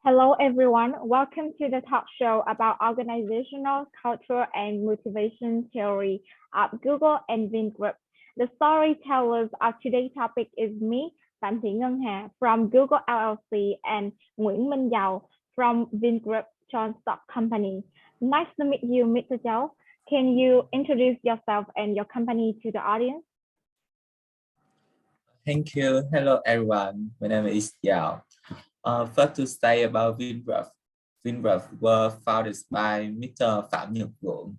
Hello, everyone. Welcome to the talk show about organizational culture and motivation theory at Google and Vingroup. The storytellers of today's topic is me, Phạm Thị Ngân Hà from Google LLC and Nguyễn Minh Giàu from Vingroup Joint Stock Company. Nice to meet you, Mr. Zhao. Can you introduce yourself and your company to the audience? Thank you. Hello, everyone. My name is Yao. First to say about Vingroup. Vingroup were founded by Mr. Phạm Nhật Vượng,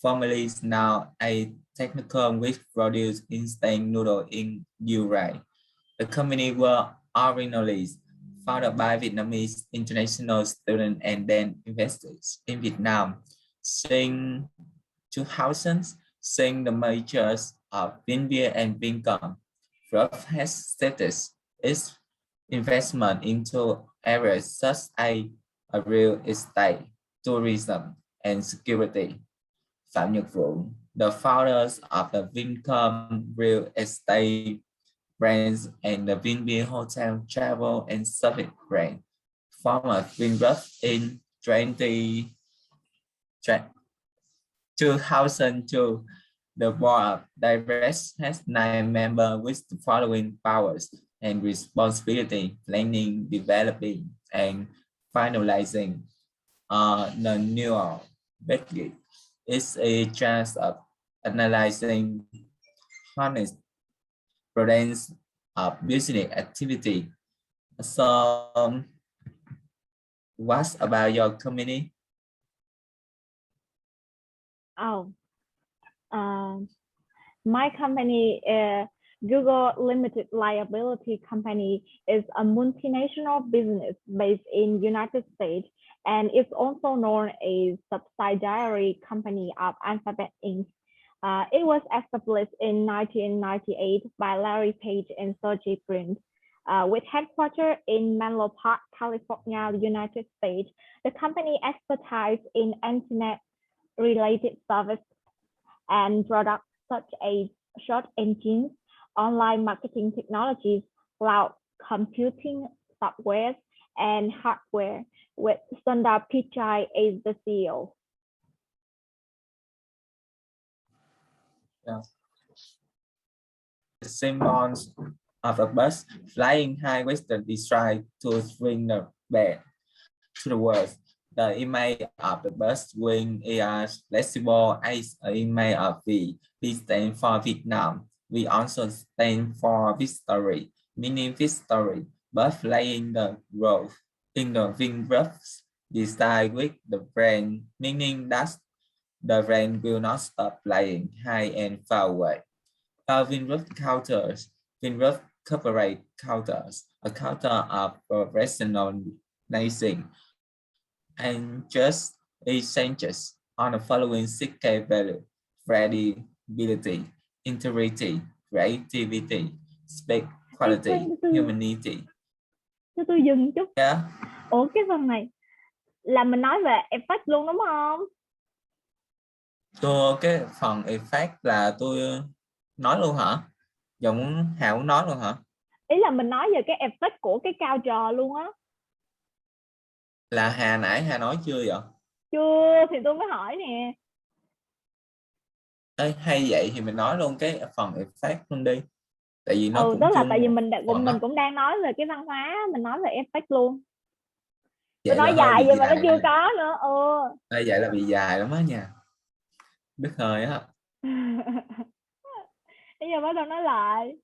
formerly now a technical which produced instant noodle in Ukraine. The company were originally founded by Vietnamese international students and then investors in Vietnam. Since 2000, since the mergers of Vinbeer and Vincom, Group has shifted its investment into areas such as real estate, tourism, and security. Phạm Nhật Vượng, the founders of the Vincom Real Estate brands and the Vinbeer Hotel Travel and Service brand, formed Vingroup in 2002. The board of directors has 9 members with the following powers and responsibility: planning, developing, and finalizing. The new budget is a chance of analyzing honest prudence of business activity. So, what's about your company? My company, Google Limited Liability Company, is a multinational business based in United States and is also known as subsidiary company of Alphabet Inc. It was established in 1998 by Larry Page and Sergey Brin. With headquarters in Menlo Park, California, United States. The company expertise in internet-related services and products such as search engines, online marketing technologies, cloud computing software, and hardware, with Sundar Pichai as the CEO. Yeah. The symbols of a bus flying high with the design to bring the bed to the world. The image of the bus wing is flexible as an image of V. V stands for Vietnam. We also stand for victory, meaning victory, but flying the road in the Vingroup design with the brand, meaning that the brand will not stop flying high and far away. Vingroup counters, Vingroup corporate counters, a counter of professionalizing and just exchanges on the following 6 key values: credibility, integrity, creativity, speed, quality, humanity. Cho tôi dừng chút. Yeah. Ủa cái phần này là mình nói về effect luôn đúng không? Cái phần effect là tôi nói luôn hả? Giọng Hà muốn nói luôn hả? Ý là mình nói về cái effect của cái cao trò luôn á. Là Hà nãy Hà nói chưa vậy? Chưa thì tôi mới hỏi nè. Ê, hay vậy thì mình nói luôn cái phần effect luôn đi. Tại vì nó cũng tức là chung tại vì mình cũng đang nói về cái văn hóa, mình nói về effect luôn. Vậy tôi nói dài vậy mà nó chưa có nữa. Vậy là bị dài lắm á nha. Biết hơi á. Bây giờ bắt đầu nói lại.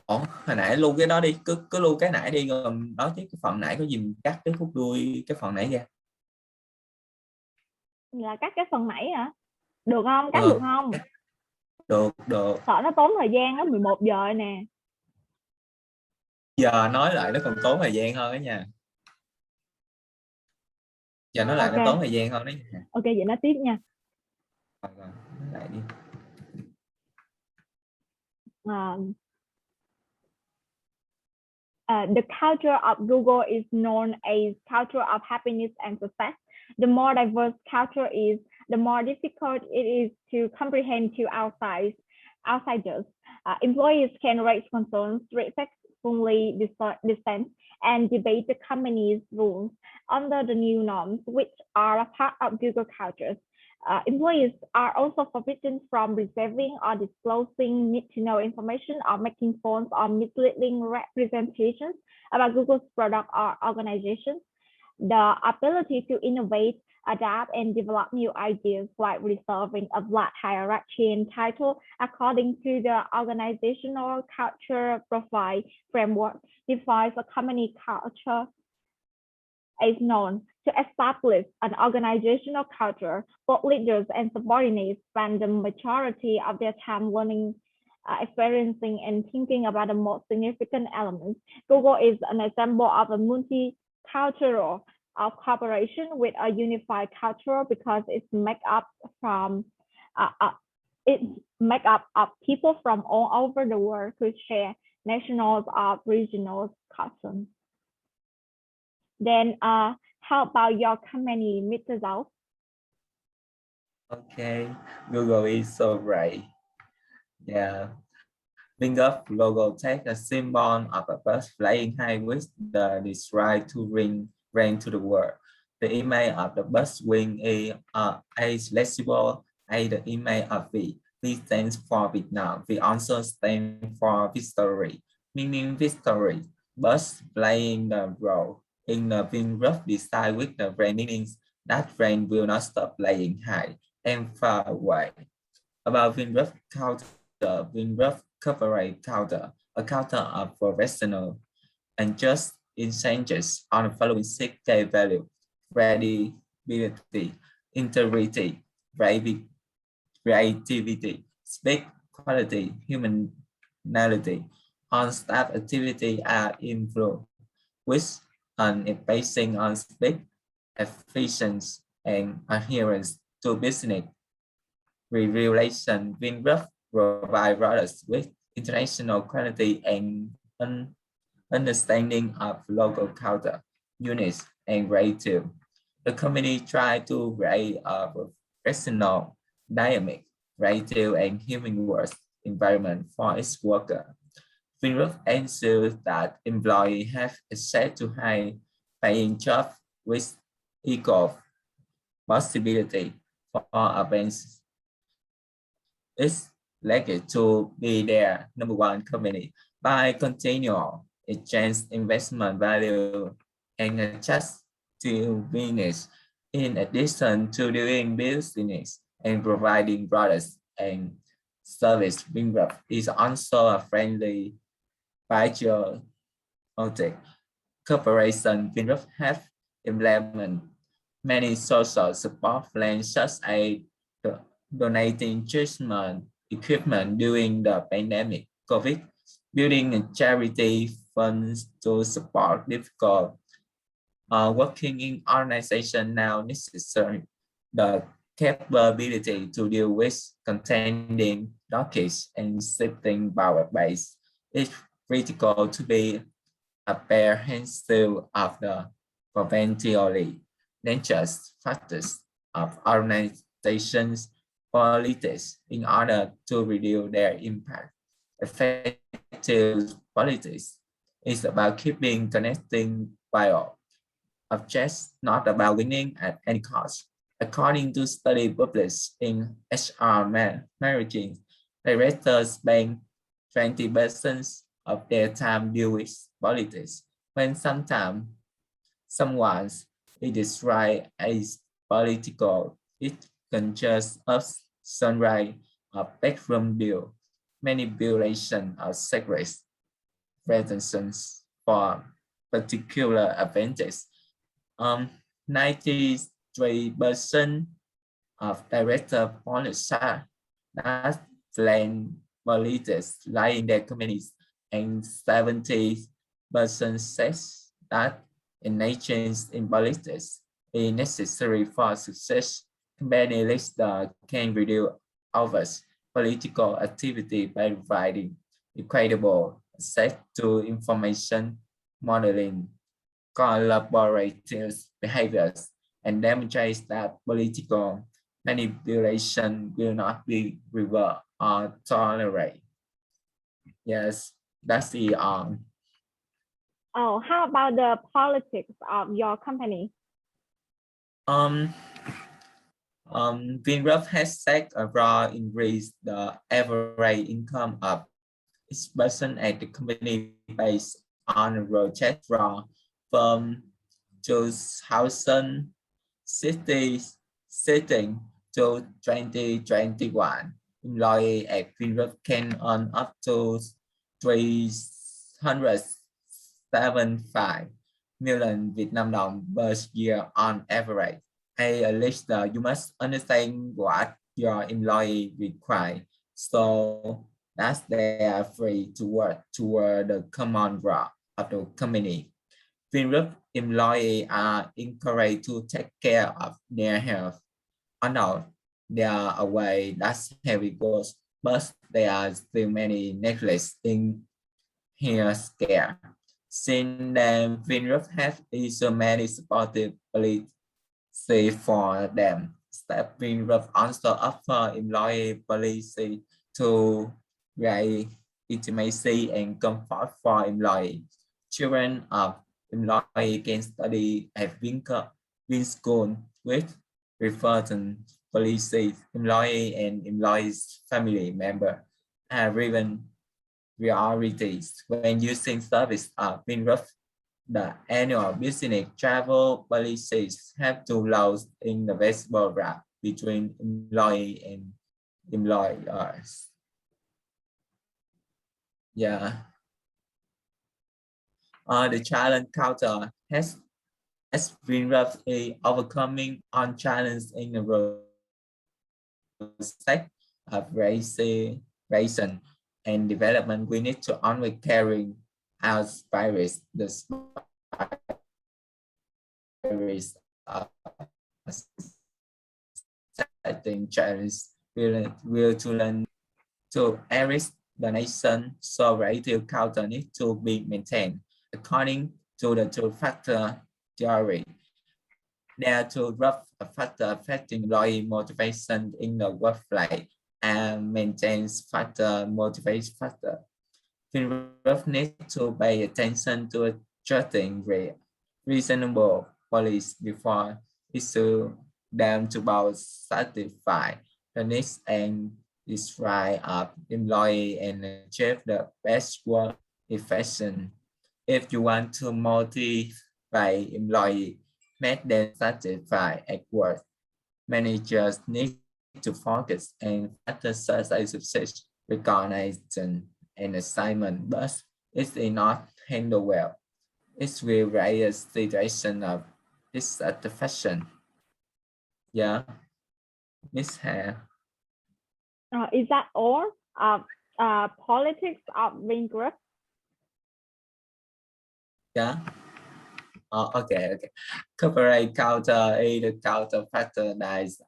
Hồi nãy lưu cái đó đi, cứ lưu cái nãy đi rồi nói chứ cái phần nãy có gì mình cắt cái khúc đuôi cái phần nãy ra. Là cắt cái phần nãy hả? Được không? Cắt được không? Được. Sợ nó tốn thời gian đó, 11 giờ nè. Giờ nói lại nó còn tốn thời gian hơn đó nha. Giờ nói lại nó tốn thời gian hơn đấy. Ok, vậy nói tiếp nha. Nói lại đi. The culture of Google is known as culture of happiness and success. The more diverse culture is, the more difficult it is to comprehend to outsiders. Employees can raise concerns, respectfully dissent, and debate the company's rules under the new norms, which are a part of Google culture. Employees are also forbidden from receiving or disclosing need-to-know information or making false or misleading representations about Google's product or organization. The ability to innovate, adapt, and develop new ideas while resolving a flat hierarchy and title according to the organizational culture profile framework defines a company culture is known. To establish an organizational culture, both leaders and subordinates spend the majority of their time learning, experiencing, and thinking about the most significant elements. Google is an example of a multicultural corporation with a unified culture because it's made up of people from all over the world who share national or regional customs. Then how about your company, Mr. Zhao? Okay, Google is so right. Yeah. Wingup logo takes a symbol of a bird flying high with the desire to rain to the world. The image of the bird's wing is legible as the image of V. V stands for Vietnam. V also stands for victory, meaning victory. Birds flying the road in the Wingup design with the rain meanings that rain will not stop flying high and far away. About Wingup culture, Wingup corporate culture, a culture of professional and just exchanges on the following 6 key values: credibility, integrity, creativity, speak quality, humanity. On staff activity are influenced with an basing on speak, efficiency, and adherence to business regulation. Wingup provide products with international quality and understanding of local culture, units, and retail. The company tried to create a professional, dynamic, retail, and human work environment for its workers. Wingup ensures that employees have access to high-paying jobs with equal possibility for advancement. It's likely to be their number one company by continual exchange investment value and adjust to business. In addition to doing business and providing products and service, Wingup is also a friendly patriotic corporation. Wingup have implemented many social support plans such as donating treatment equipment during the pandemic, COVID, building charity funds to support difficult working in organization now necessary. The capability to deal with contending dockets and shifting power base is critical to be apprehensive of the potentially dangerous factors of organizations' politics in order to reduce their impact. Effective politics is about keeping connecting bio objects, not about winning at any cost. According to study published in HR Managing, directors spend 20% of their time dealing with politics, when sometimes someone is described as political. It consists of sunrise or backroom deal, manipulation of secret pretensions for particular advantage. 93% of director policies that plan politics lie in their committees, and 70% says that engaging in politics is necessary for success. Company leaders can reduce overt political activity by providing equitable access to information, modeling collaborative behaviors, and demonstrates that political manipulation will not be reversed or tolerated. Yes, that's the Oh, how about the politics of your company? Um, Vinrub has set abroad increase the average income of each person at the company based on a project from 2016 to 2021. Employee at Vinrub can earn up to 375 million Vietnam dong per year on average. At least you must understand what your employee require so that they are free to work toward the common goal of the company. Finrup employees are encouraged to take care of their health. Although there are a way that's heavy goals, but there are still many neglects in health care. Since then, Finrup has so many supportive policy for them. Stepping Finrup also offer employee policy to create intimacy and comfort for employees. Children of employees can study at Win School with referred policy. Employee and employees family member are given priorities when using service of Winrup. The annual business travel policies have to laws in the visible gap between employee and employers. Yeah. The challenge culture has been roughly overcoming on challenges in the process of raising and development. We need to only carrying out spirits, the spirits of setting challenges will to learn to erase the nation so relative culture need to be maintained according to the two-factor theory. There are two rough factors affecting employee motivation in the workplace and maintains factor motivation factor. Finrup needs to pay attention to adjusting reasonable policies before issue them to both satisfy the needs and desire of employee and achieve the best work efficiency. If you want to motivate employee, make them satisfied at work. Managers need to focus on factors such as success, recognition, and assignment, but if they not handle well, it will raise a situation of dissatisfaction. Yeah, Miss Hare. Is that all? Politics of Vingroup? Yeah. Okay. Corporate culture is the culture factor that is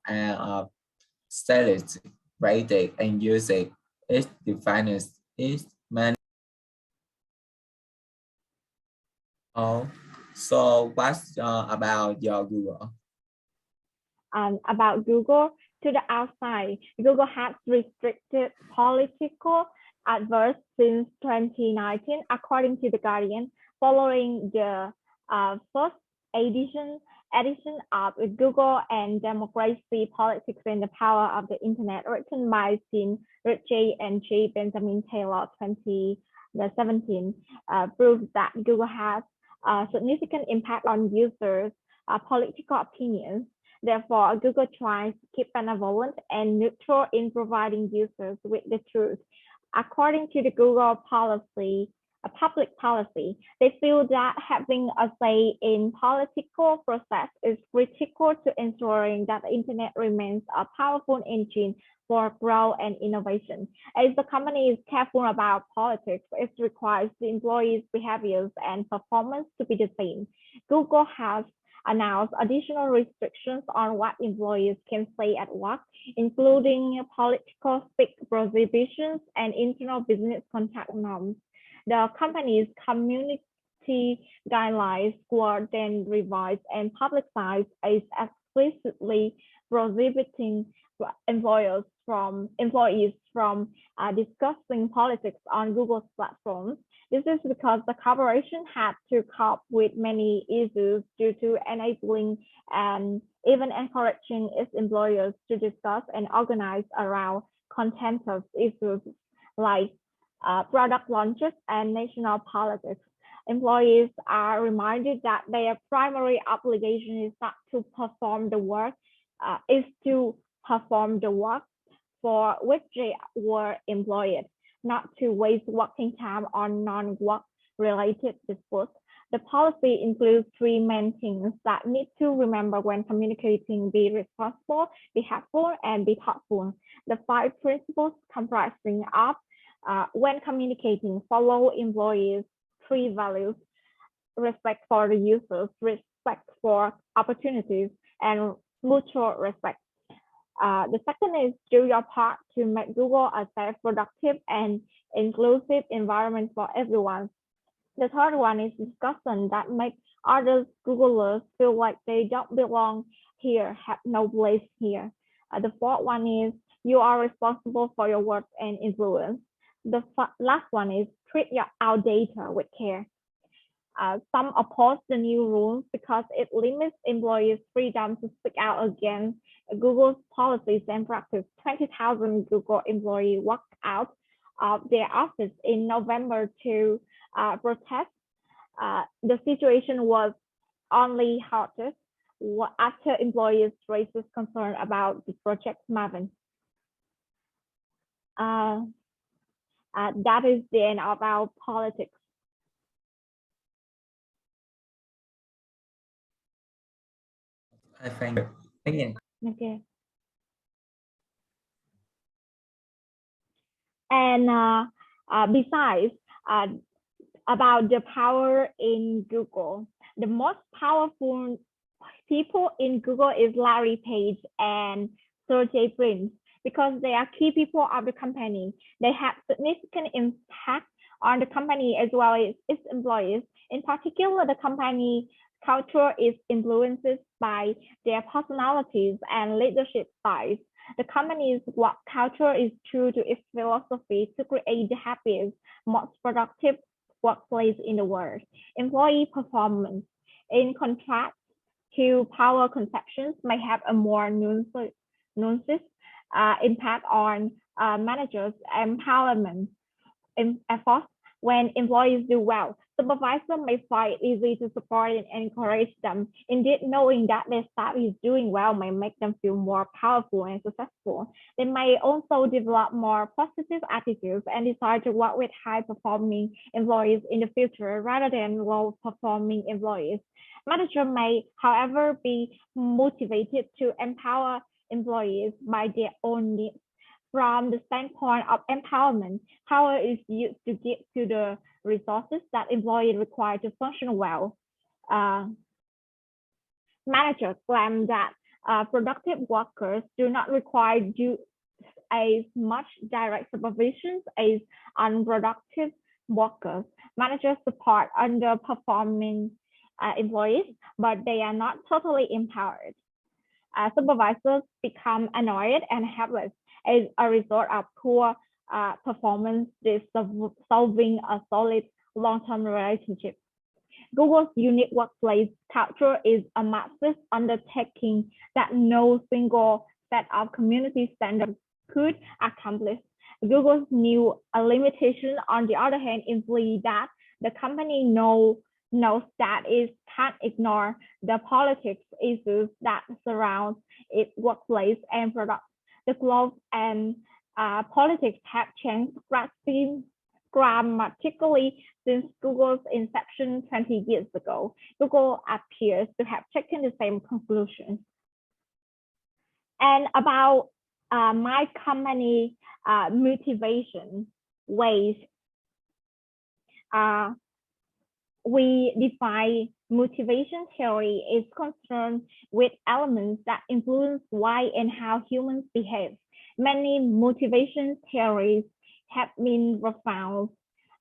status, rated, and usage. It defines its man. Oh, so what's about your Google? About Google to the outside. Google has restricted political adverse since 2019, according to The Guardian, following the first edition of Google and Democracy, Politics and the Power of the Internet, written by Tim Ritchie and J. Benjamin Taylor, 2017, proves that Google has a significant impact on users' political opinions. Therefore, Google tries to keep benevolent and neutral in providing users with the truth. According to the Google policy, a public policy, they feel that having a say in political process is critical to ensuring that the internet remains a powerful engine for growth and innovation. As the company is careful about politics, it requires the employees' behaviors and performance to be the same. Google has announced additional restrictions on what employees can say at work, including political speak prohibitions and internal business contact norms. The company's community guidelines were then revised and publicized as explicitly prohibiting employees from discussing politics on Google's platforms. This is because the corporation had to cope with many issues due to enabling and even encouraging its employers to discuss and organize around contentious issues like product launches and national politics. Employees are reminded that their primary obligation is not to perform the work, is to perform the work for which they were employed, not to waste working time on non-work related disputes. The policy includes three main things that need to remember when communicating: be responsible, be helpful, and be thoughtful. The five principles comprising of when communicating, follow employees' three values: respect for the users, respect for opportunities, and mutual respect. The second is do your part to make Google a safe, productive, and inclusive environment for everyone. The third one is discussion that make other Googlers feel like they don't belong here, have no place here. The fourth one is you are responsible for your words and influence. The last one is treat our data with care. Some oppose the new rules because it limits employees' freedom to speak out against Google's policies and practice. 20,000 Google employees walked out of their office in November to protest. The situation was only hotter after employees raised concern about the Project Maven. That is the end of our politics. Thank you. Thank you. Okay. And besides, about the power in Google, the most powerful people in Google is Larry Page and Sergey Brin because they are key people of the company. They have significant impact on the company as well as its employees. In particular, the company culture is influenced by their personalities and leadership styles. The company's work culture is true to its philosophy to create the happiest, most productive workplace in the world. Employee performance, in contrast to power conceptions, may have a more nuanced impact on managers' empowerment efforts. When employees do well, supervisors may find it easy to support and encourage them. Indeed, knowing that their staff is doing well may make them feel more powerful and successful. They may also develop more positive attitudes and decide to work with high-performing employees in the future rather than low-performing employees. Managers may, however, be motivated to empower employees by their own needs. From the standpoint of empowerment, power is used to get to the resources that employees require to function well. Managers claim that productive workers do not require as much direct supervision as unproductive workers. Managers support underperforming employees, but they are not totally empowered. Supervisors become annoyed and helpless as a result of poor performance dissolving a solid long-term relationship. Google's unique workplace culture is a massive undertaking that no single set of community standards could accomplish. Google's new limitation, on the other hand, implies that the company knows that it can't ignore the politics issues that surround its workplace and products. The globe and politics have changed dramatically since Google's inception 20 years ago. Google appears to have taken the same conclusion. And about my company motivation ways, we define motivation theory is concerned with elements that influence why and how humans behave. Many motivation theories have been found,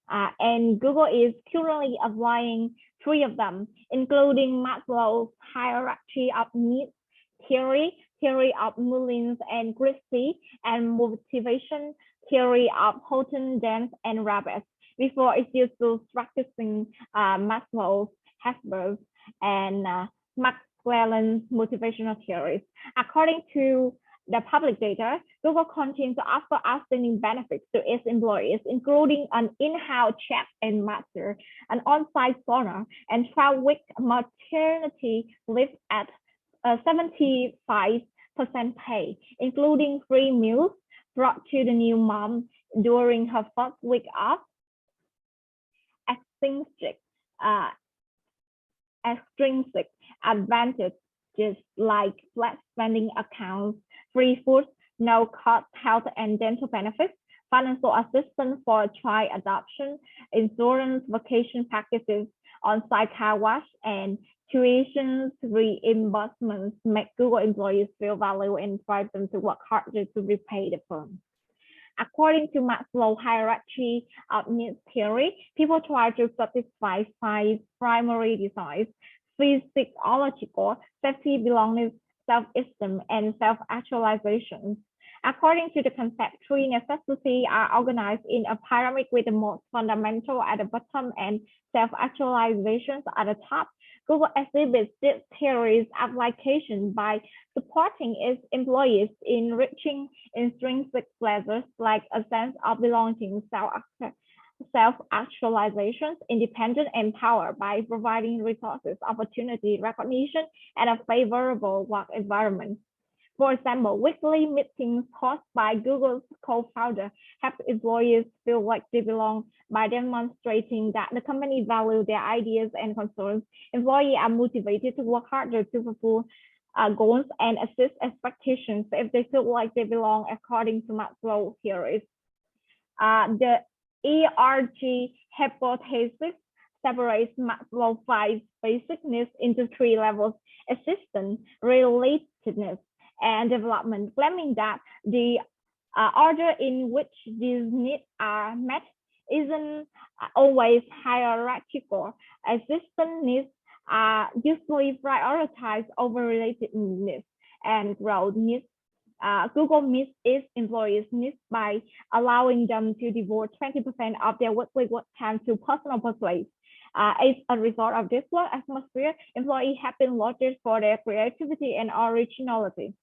and Google is currently applying 3 of them, including Maslow's hierarchy of needs theory, theory of Mullins and Christie, and motivation theory of Houghton, Dance, and Roberts. before it's used to practicing Maslow's, Hesber's, and McClellan's motivational theories. According to the public data, Google continues to offer outstanding benefits to its employees, including an in-house chef and master, an on-site sauna, and 12-week maternity leave at 75% pay, including free meals brought to the new mom during her first week off. Extrinsic advantages like flat spending accounts, free food, no cost health and dental benefits, financial assistance for child adoption, insurance, vacation packages, on-site car wash, and tuition reimbursements make Google employees feel valued and drive them to work harder to repay the firm. According to Maslow's hierarchy of needs theory, people try to satisfy 5 primary desires: physiological, safety, belonging, self-esteem, and self-actualization. According to the concept, 3 necessities are organized in a pyramid with the most fundamental at the bottom and self-actualizations at the top. Google exhibits this theory's application by supporting its employees in reaching intrinsic pleasures like a sense of belonging, self-actualization, independence, and power by providing resources, opportunity, recognition, and a favorable work environment. For example, weekly meetings hosted by Google's co-founder help employees feel like they belong by demonstrating that the company values their ideas and concerns. Employees are motivated to work harder to fulfill goals and assist expectations if they feel like they belong, according to Maslow theories. The ERG hypothesis separates Maslow's 5 basic needs into 3 levels: existence, relatedness, and development, claiming that the order in which these needs are met isn't always hierarchical. Existence needs are usually prioritized over related needs, and growth needs. Google meets its employees' needs by allowing them to devote 20% of their weekly work time to personal pursuits. As a result of this work atmosphere, employees have been lauded for their creativity and originality.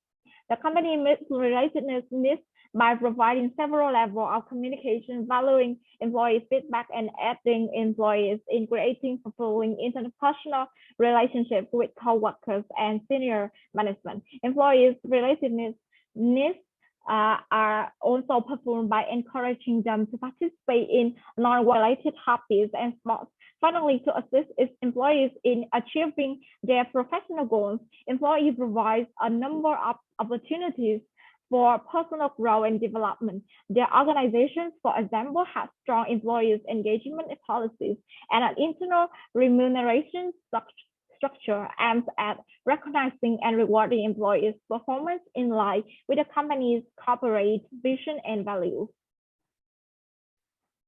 The company meets relatedness needs by providing several levels of communication, valuing employee feedback, and aiding employees in creating fulfilling interpersonal relationships with co-workers and senior management. Employees' relatedness needs are also performed by encouraging them to participate in non-related hobbies and sports. Finally, to assist its employees in achieving their professional goals, employee provides a number of opportunities for personal growth and development. Their organizations, for example, have strong employees engagement policies and an internal remuneration structure aimed at recognizing and rewarding employees' performance in line with the company's corporate vision and values.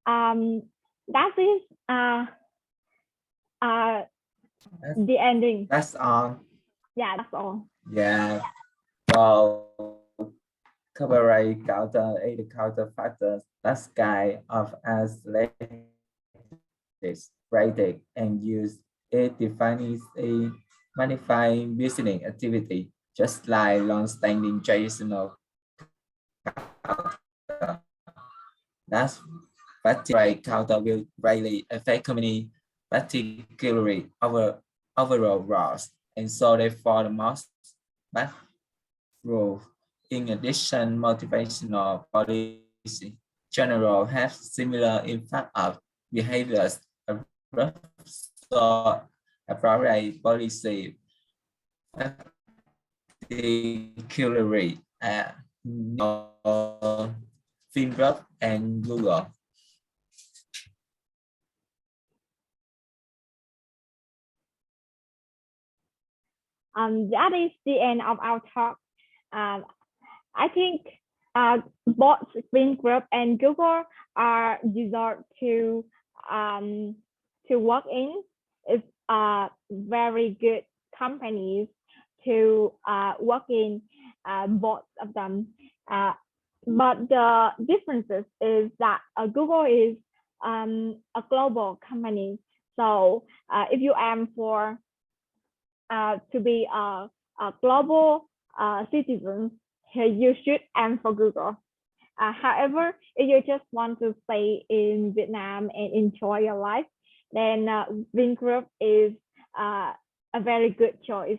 That is the ending. That's all. Yeah, that's all. Yeah. So corporate culture is the culture factors that guide of athletics, rated and use. It defines a manifying business activity, just like long-standing traditional culture. That's corporate culture will greatly affect company, particularly overall growth, and so therefore the most bad growth. In addition, motivational policy general have similar impact of behaviors. So appropriate policy particularly at FinGroup and Google. That is the end of our talk. I think both FinGroup and Google are desired to work in. It's very good companies to work in, both of them. But the differences is that Google is a global company. So if you aim for to be a global citizen, you should aim for Google. However, if you just want to stay in Vietnam and enjoy your life, then Vingroup is a very good choice.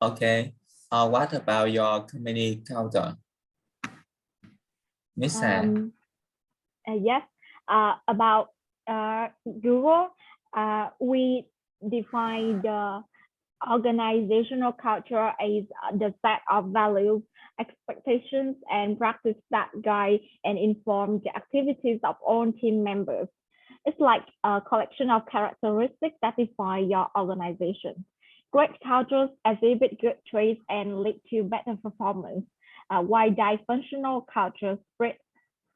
Okay. What about your company culture, Miss Hà? Yes, about Google, we define the organizational culture is the set of values, expectations, and practice that guide and inform the activities of all team members. It's like a collection of characteristics that define your organization. Great cultures exhibit good traits and lead to better performance, while dysfunctional cultures spread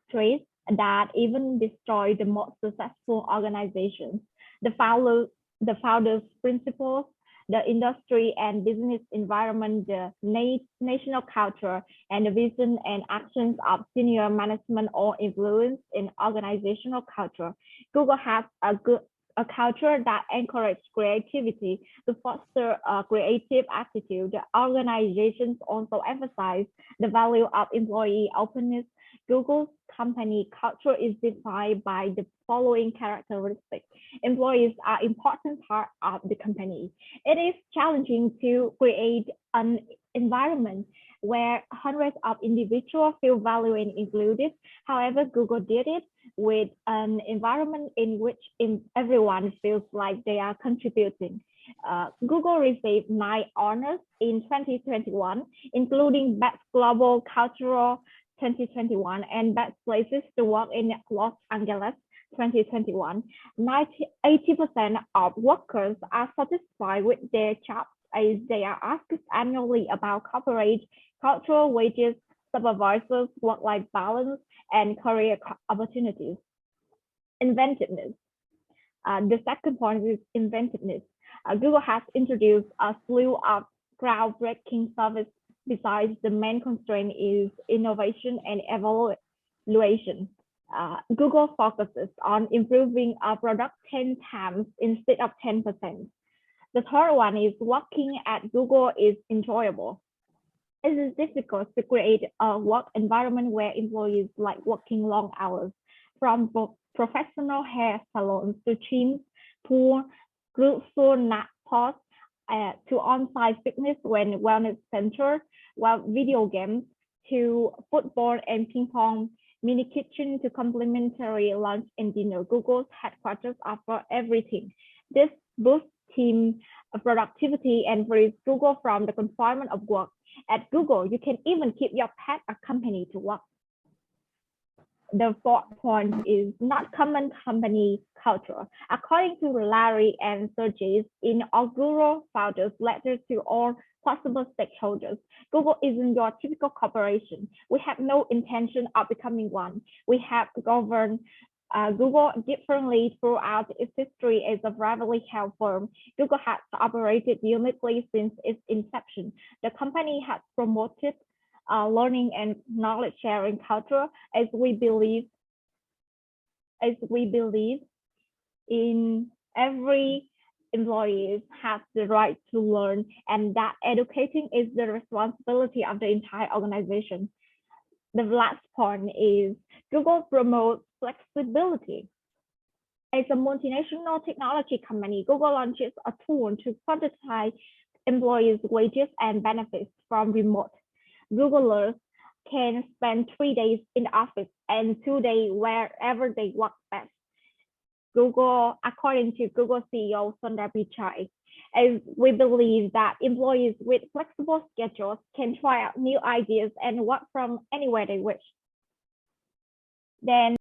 traits that even destroy the most successful organizations. The founder's principles, the industry and business environment, the national culture, and the vision and actions of senior management all influence in organizational culture. Google has a culture that encourages creativity to foster a creative attitude. The organizations also emphasize the value of employee openness. Google's company culture is defined by the following characteristics. Employees are important part of the company. It is challenging to create an environment where hundreds of individuals feel valued and included. However, Google did it with an environment in which everyone feels like they are contributing. Google received 9 honors in 2021, including Best Global Cultural 2021 and Best Places to Work in Los Angeles 2021. 80% of workers are satisfied with their jobs as they are asked annually about corporate cultural, wages, supervisors, work-life balance, and career opportunities. Inventiveness. The second point is inventiveness. Google has introduced a slew of groundbreaking services. Besides, the main constraint is innovation and evaluation. Google focuses on improving a product 10 times instead of 10%. The third one is working at Google is enjoyable. It is difficult to create a work environment where employees like working long hours, from professional hair salons to gyms, pool, group sauna pods, to on-site fitness and wellness center, while video games to football and ping pong, mini kitchen to complimentary lunch and dinner. Google's headquarters offer everything. This boosts team productivity and frees Google from the confinement of work. At Google, you can even keep your pet accompanied to work. The fourth point is not common company culture. According to Larry and Sergey's inaugural founders letter to all possible stakeholders, Google isn't your typical corporation. We have no intention of becoming one. We have governed Google differently throughout its history as a privately held firm. Google has operated uniquely since its inception. The company has promoted learning and knowledge sharing culture as we believe in every employee has the right to learn, and that educating is the responsibility of the entire organization. The last point is Google promotes flexibility. As a multinational technology company, Google launches a tool to quantify employees' wages and benefits from remote. Googlers can spend 3 days in the office and 2 days wherever they work best. Google, according to Google CEO Sundar Pichai, as we believe that employees with flexible schedules can try out new ideas and work from anywhere they wish. Then